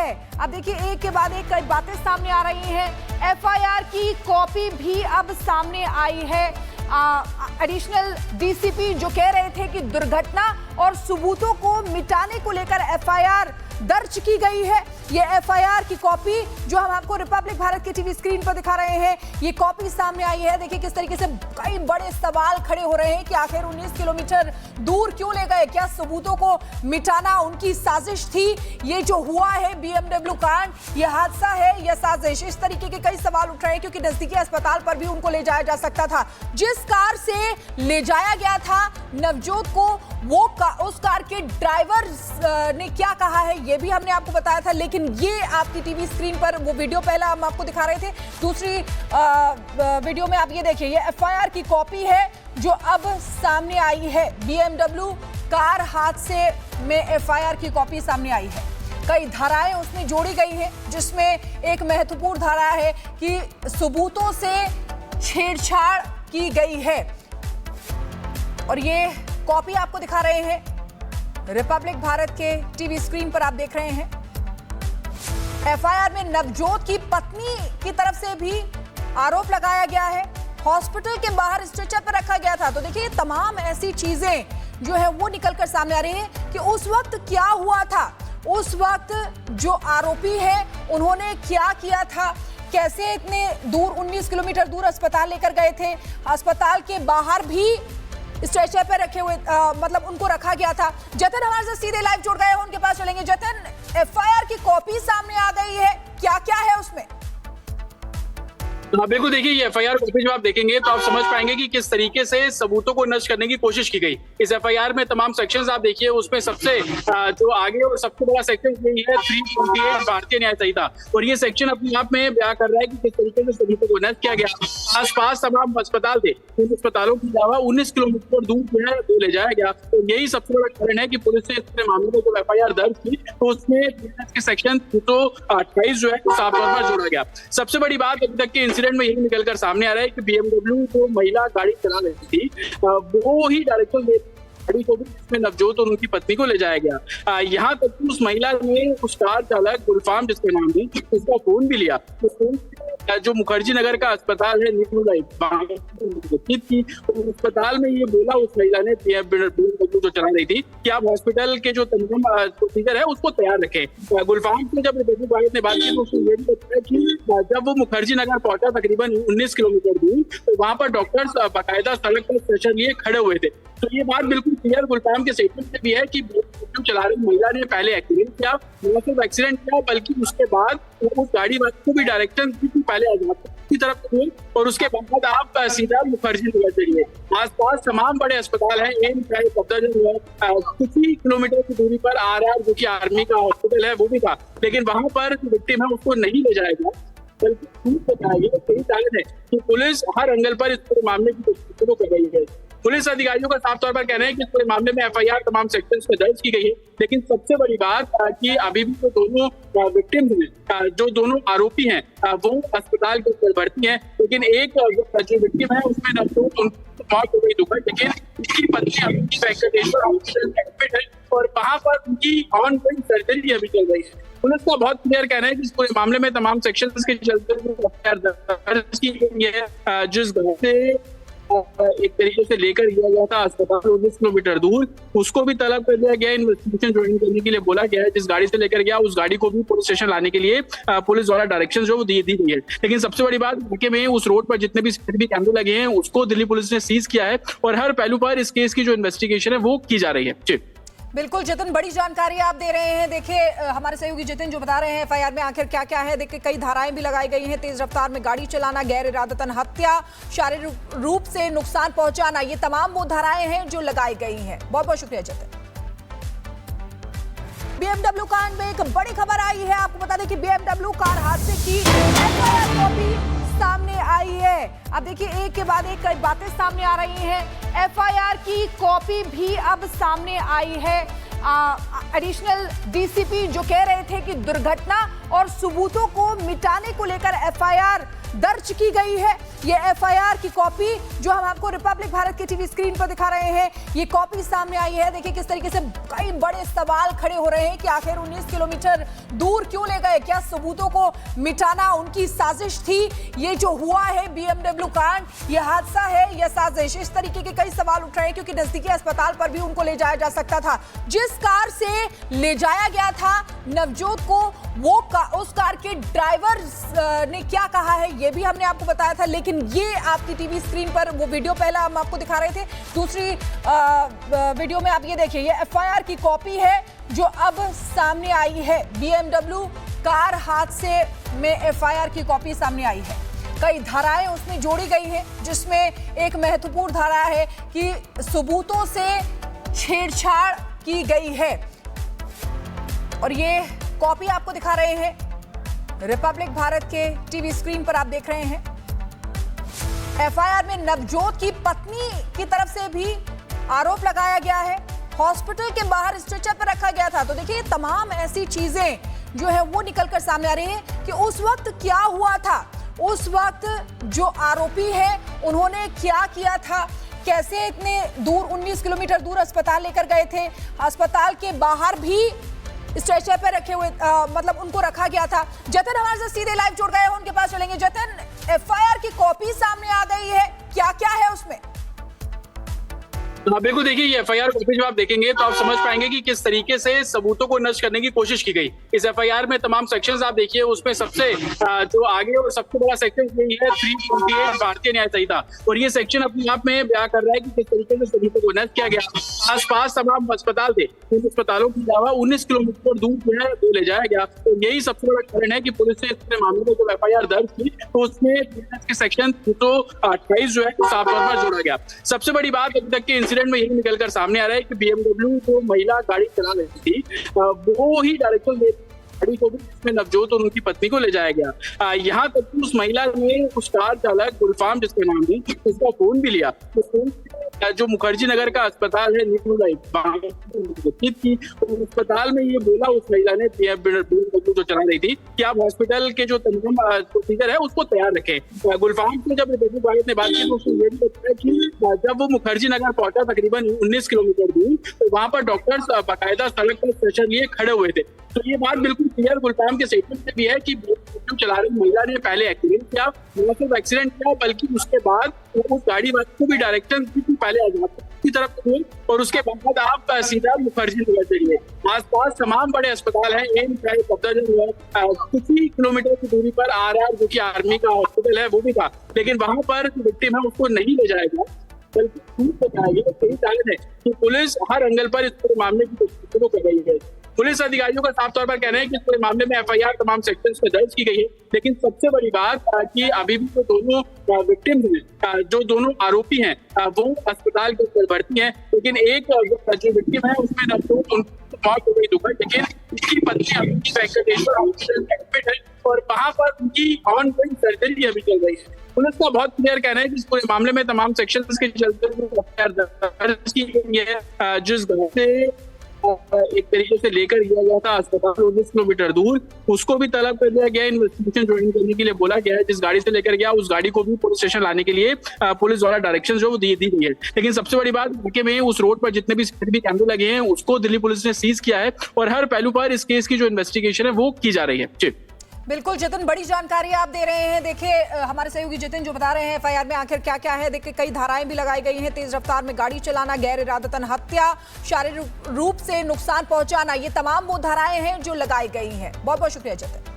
है। अब देखिए एक के बाद एक कई बातें सामने आ रही हैं। एफआईआर की कॉपी भी अब सामने आई है। एडिशनल डीसीपी जो कह रहे थे कि दुर्घटना और सबूतों को मिटाने को लेकर एफआईआर दर्ज की गई है। ये एफआईआर की कॉपी जो हम आपको रिपब्लिक भारत के टीवी स्क्रीन पर दिखा रहे हैं, ये कॉपी सामने आई है। देखिए किस तरीके से कई बड़े सवाल खड़े हो रहे हैं कि आखिर 19 किलोमीटर दूर क्यों ले गए? क्या सबूतों को मिटाना उनकी साजिश थी? ये जो हुआ है बीएमडब्ल्यू कांड, ये हादसा है या साजिश? इस तरीके के कई सवाल उठ रहे हैं क्योंकि नजदीकी अस्पताल पर भी उनको ले जाया जा सकता था। जिस कार से ले जाया गया था नवजोत को, उस कार के ड्राइवर ने क्या कहा है ये भी हमने आपको बताया था, लेकिन ये आपकी टीवी स्क्रीन पर वो वीडियो पहला हम आपको दिखा रहे थे। दूसरी वीडियो में आप ये देखिए, ये एफआईआर की कॉपी है जो अब सामने आई है। बीएमडब्ल्यू कार हादसे में एफआईआर की कॉपी सामने आई है। कई धाराएं उसमें जोड़ी गई हैं, जिसमें एक महत्वपूर्ण धारा है कि सबूतों से छेड़छाड़ की गई है। और ये कॉपी आपको दिखा रहे हैं रिपब्लिक भारत के टीवी स्क्रीन पर, आप देख रहे हैं। एफआईआर में नवजोत की पत्नी की तरफ से भी आरोप लगाया गया है। हॉस्पिटल के बाहर स्ट्रेचर पर रखा गया था। तो देखिए तमाम ऐसी चीजें जो है वो निकलकर सामने आ रही हैं कि उस वक्त क्या हुआ था, उस वक्त जो आरोपी है उन्होंने क्या किया था, कैसे इतने दूर 19 किलोमीटर दूर अस्पताल लेकर गए थे। अस्पताल के बाहर भी स्ट्रेचर पे रखे हुए मतलब उनको रखा गया था। जतन हमारे साथ सीधे लाइव जुड़ गए हैं, उनके पास चलेंगे। जतन, एफआईआर की कॉपी सामने आ गई है, क्या क्या है उसमें? हाँ बिल्कुल, देखिए ये एफआईआर कॉपी जब आप देखेंगे तो आप समझ पाएंगे कि किस तरीके से सबूतों को नष्ट करने की कोशिश की गई। इस एफआईआर में तमाम सेक्शंस आप देखिए, उसमें सबसे जो आगे और सबसे बड़ा सेक्शन यही है 328 भारतीय न्याय संहिता, और ये सेक्शन अपने आप में बयां कर रहा है कि किस तरीके से सबूतों को नष्ट किया गया। आसपास तमाम अस्पताल थे, उन अस्पतालों के अलावा 19 किलोमीटर दूर जो है वो ले जाया गया। तो यही सबसे बड़ा कारण है कि पुलिस ने इस मामले में जब एफआईआर दर्ज की तो उसमें के सेक्शन 328 जो है साफ तौर पर जोड़ा गया। सबसे बड़ी बात अभी तक के इंसिडेंट में यही निकलकर सामने आ रहा है कि बीएमडब्ल्यू जो महिला गाड़ी चला रही थी वो ही डायरेक्शन दे गाड़ी को भी, जिसमें नवजोत और उनकी पत्नी को ले जाया गया। यहाँ तक कि उस महिला ने उस कार चालक गुलफाम जिसके नाम है उसका फोन भी लिया। तो फोन जो मुखर्जी नगर का अस्पताल है अस्पताल में ये बोला उस महिला ने जो चला रही थी कि आप हॉस्पिटल के जो तमाम प्रोसीजर है उसको तैयार रखें। गुलफाम से जब ने बात की तो उसने ये भी बताया कि जब वो मुखर्जी नगर पहुंचा तकरीबन 19 किलोमीटर दूर, तो वहां पर डॉक्टर्स बाकायदा सड़क पर स्ट्रेचर लिए खड़े हुए थे। तो ये बात बिल्कुल क्लियर गुलफाम के स्टेटमेंट से भी है कि चला रही महिला ने पहले एक्सीडेंट किया, न सिर्फ एक्सीडेंट किया बल्कि उसके बाद उस गाड़ी वाले को भी डायरेक्शन पहले आजाद की तरफ से और उसके बाद आप सीधा मुखर्जी नगर चलिए। आसपास तमाम बड़े अस्पताल हैं, एम्स है, सफदरजंग है, कुछ ही किलोमीटर की दूरी पर आरआर जो कि आर्मी का हॉस्पिटल है वो भी था, लेकिन वहां पर जो विक्टिम है उसको नहीं ले जाएगा बल्कि सही कारण है कि पुलिस हर एंगल पर इस पूरे मामले की कोशिश शुरू कर रही है। पुलिस अधिकारियों का साफ तौर पर कहना है कि इस पूरे मामले में एफआईआर तमाम सेक्शंस में दर्ज की गई है, लेकिन सबसे बड़ी बात कि अभी भी जो दोनों विक्टिम्स हैं, जो दोनों आरोपी हैं, वो अस्पताल के ऊपर भर्ती हैं, लेकिन एक जो विक्टिम है उसमें मौत हो गई दुखद, लेकिन उसकी पत्नी अभी वेंकटेश्वर हॉस्पिटल में एडमिट है और वहां पर उनकी ऑनगोइंग सर्जरी अभी चल रही है। पुलिस का बहुत क्लियर कहना है कि इस पूरे मामले में तमाम सेक्शंस के चलते दर्ज की गई है। जिस घर से एक तरीके से लेकर गया गया था अस्पताल 19 किलोमीटर दूर, उसको भी तलब कर दिया गया, इन्वेस्टिगेशन ज्वाइन करने के लिए बोला गया है। जिस गाड़ी से लेकर गया उस गाड़ी को भी पुलिस स्टेशन लाने के लिए पुलिस द्वारा डायरेक्शन जो दी गई है। लेकिन सबसे बड़ी बात इलाके में उस रोड पर जितने भी सीसीटीवी कैमरे लगे हैं उसको दिल्ली पुलिस ने सीज किया है और हर पहलू पर इस केस की जो इन्वेस्टिगेशन है वो की जा रही है। जी बिल्कुल जतिन, बड़ी जानकारी आप दे रहे हैं। देखिए हमारे सहयोगी जतिन जो बता रहे हैं एफआईआर में आखिर क्या क्या है। देखिए कई धाराएं भी लगाई गई हैं, तेज रफ्तार में गाड़ी चलाना, गैर इरादतन हत्या, शारीरिक रूप से नुकसान पहुंचाना, ये तमाम वो धाराएं हैं जो लगाई गई हैं। बहुत बहुत शुक्रिया जतिन। बीएमडब्ल्यू कांड में एक बड़ी खबर आई है। आपको बता दें कि बीएमडब्ल्यू कार हादसे की एफआईआर कॉपी सामने आई है। अब देखिए एक के बाद एक कई बातें सामने आ रही हैं। एफआईआर की कॉपी भी अब सामने आई है। एडिशनल डीसीपी जो कह रहे थे कि दुर्घटना और सबूतों को मिटाने को लेकर एफआईआर दर्ज की गई है। ये एफआईआर की कॉपी जो हम आपको रिपब्लिक भारत के टीवी स्क्रीन पर दिखा रहे हैं, ये कॉपी सामने आई है। देखिए किस तरीके से कई बड़े सवाल खड़े हो रहे हैं कि आखिर 19 किलोमीटर दूर क्यों ले गए, क्या सबूतों को मिटाना उनकी साजिश थी? ये जो हुआ है BMW कांड, ये हादसा है या साजिश? इस तरीके के कई सवाल उठ रहे हैं क्योंकि नजदीकी अस्पताल पर भी उनको ले जाया जा सकता था। जिस कार से ले जाया गया था नवजोत को, उस कार के ड्राइवर ने क्या कहा है ये भी हमने आपको बताया था, लेकिन ये आपकी टीवी स्क्रीन पर वो वीडियो पहला हम आपको दिखा रहे थे। दूसरी वीडियो में आप ये देखिए, ये एफआईआर की कॉपी है जो अब सामने आई है। BMW कार हादसे में एफआईआर की कॉपी सामने आई है। कई धाराएं उसमें जोड़ी गई हैं, जिसमें एक महत्वपूर्ण धारा है कि सबूतों से छेड़छाड़ की गई है। और ये कॉपी आपको दिखा रहे हैं रिपब्लिक भारत के टीवी स्क्रीन पर, आप देख रहे हैं। एफआईआर में नवजोत की पत्नी की तरफ से भी आरोप लगाया गया है। हॉस्पिटल के बाहर स्ट्रेचर पर रखा गया था। तो देखिए तमाम ऐसी चीजें जो है वो निकलकर सामने आ रही है कि उस वक्त क्या हुआ था, उस वक्त जो आरोपी है उन्होंने क्या किया था, कैसे इतने दूर 19 किलोमीटर दूर अस्पताल लेकर गए थे। अस्पताल के बाहर भी स्ट्रेचर पे रखे हुए मतलब उनको रखा गया था। जतन हमारे साथ सीधे लाइव जुड़ गए हैं, उनके पास चलेंगे। जतन, एफआईआर की कॉपी सामने आ गई है, क्या क्या है उसमें? हाँ बिल्कुल, देखिए ये एफआईआर कॉपी जब आप देखेंगे तो आप समझ पाएंगे कि किस तरीके से सबूतों को नष्ट करने की कोशिश की गई। इस एफआईआर में तमाम सेक्शंस आप देखिए, उसमें सबसे जो आगे और सबसे बड़ा सेक्शन यही है 328 भारतीय न्याय संहिता। और ये सेक्शन अपने आप में बयां कर रहा है कि किस तरीके से सबूतों को नष्ट किया गया। आसपास तमाम अस्पताल थे, उन अस्पतालों के अलावा 19 किलोमीटर दूर जो है वो ले जाया गया। तो यही सबसे बड़ा कारण है कि पुलिस ने इस मामले में जब एफआईआर दर्ज की तो उसमें के सेक्शन 228 जो है साफ तौर पर जोड़ा गया। सबसे बड़ी बात अभी तक के इंसिडेंट में यही निकलकर सामने आ रहा है कि BMW जो महिला गाड़ी चला रही थी वो ही डायरेक्शन दे गाड़ी को भी, जिसमें नवजोत और उनकी पत्नी को ले जाया गया। यहाँ तक कि उस महिला ने उस कार चालक गुलफाम जिसका नाम है उसका फोन भी लिया। तो फोन जो मुखर्जी नगर का अस्पताल है अस्पताल में ये बोला उस महिला ने BMW जो चला रही थी कि आप हॉस्पिटल के जो तमाम प्रोसीजर है उसको तैयार रखें। गुलफाम से जब रिपब्लिक भारत ने बात की तो उसने ये भी बताया कि जब वो मुखर्जी नगर पहुंचा तकरीबन 19 किलोमीटर दूर, तो वहां पर डॉक्टर्स बाकायदा सड़क पर स्ट्रेचर लिए खड़े हुए थे। तो ये बात बिल्कुल क्लियर गुलफाम के स्टेटमेंट से भी है कि जो चला रही महिला ने पहले एक्सीडेंट किया, न सिर्फ एक्सीडेंट किया बल्कि उसके बाद उस गाड़ी वाले को भी डायरेक्शन पहले आजाद की तरफ हुए और उसके बाद आप सीधा मुखर्जी नगर चलिए। आसपास तमाम बड़े अस्पताल हैं, एम्स है, सफदरजंग है, कुछ ही किलोमीटर की दूरी पर RR जो कि आर्मी का हॉस्पिटल है वो भी था, लेकिन वहां पर जो विक्टिम है उसको नहीं ले जाएगा बल्कि दूर बताया। सही कारण है कि पुलिस हर एंगल पर इस पूरे मामले की कोशिश शुरू कर रही है। पुलिस अधिकारियों का साफ तौर पर कहना है कि इस पूरे मामले में एफआईआर तमाम सेक्शंस में दर्ज की गई है, लेकिन सबसे बड़ी बात कि अभी भी जो दोनों विक्टिम्स हैं, जो दोनों आरोपी हैं, वो अस्पताल के अंदर भर्ती हैं। लेकिन एक जो विक्टिम है उसमें नवजोत मौत हो गई दुखद, लेकिन उसकी पत्नी अभी वेंकटेश्वर हॉस्पिटल में एडमिट है और वहां पर उनकी ऑनगोइंग सर्जरी अभी चल रही है। पुलिस का बहुत क्लियर कहना है कि इस पूरे मामले में तमाम सेक्शंस के चलते दर्ज की गई है। जिस घर से एक तरीके से लेकर गया गया था अस्पताल 19 किलोमीटर दूर, उसको भी तलब कर दिया गया, इन्वेस्टिगेशन ज्वाइन करने के लिए बोला गया है। जिस गाड़ी से लेकर गया उस गाड़ी को भी पुलिस स्टेशन लाने के लिए पुलिस द्वारा डायरेक्शन जो दी गई है। लेकिन सबसे बड़ी बात इलाके में उस रोड पर जितने भी सीसीटीवी कैमरे लगे हैं उसको दिल्ली पुलिस ने सीज किया है और हर पहलू पर इस केस की जो इन्वेस्टिगेशन है वो की जा रही है। जी बिल्कुल जतिन, बड़ी जानकारी आप दे रहे हैं। देखिए हमारे सहयोगी जतिन जो बता रहे हैं एफआईआर में आखिर क्या क्या है। देखिए कई धाराएं भी लगाई गई हैं, तेज रफ्तार में गाड़ी चलाना, गैर इरादतन हत्या, शारीरिक रूप से नुकसान पहुंचाना, ये तमाम वो धाराएं हैं जो लगाई गई हैं। बहुत बहुत शुक्रिया जतिन।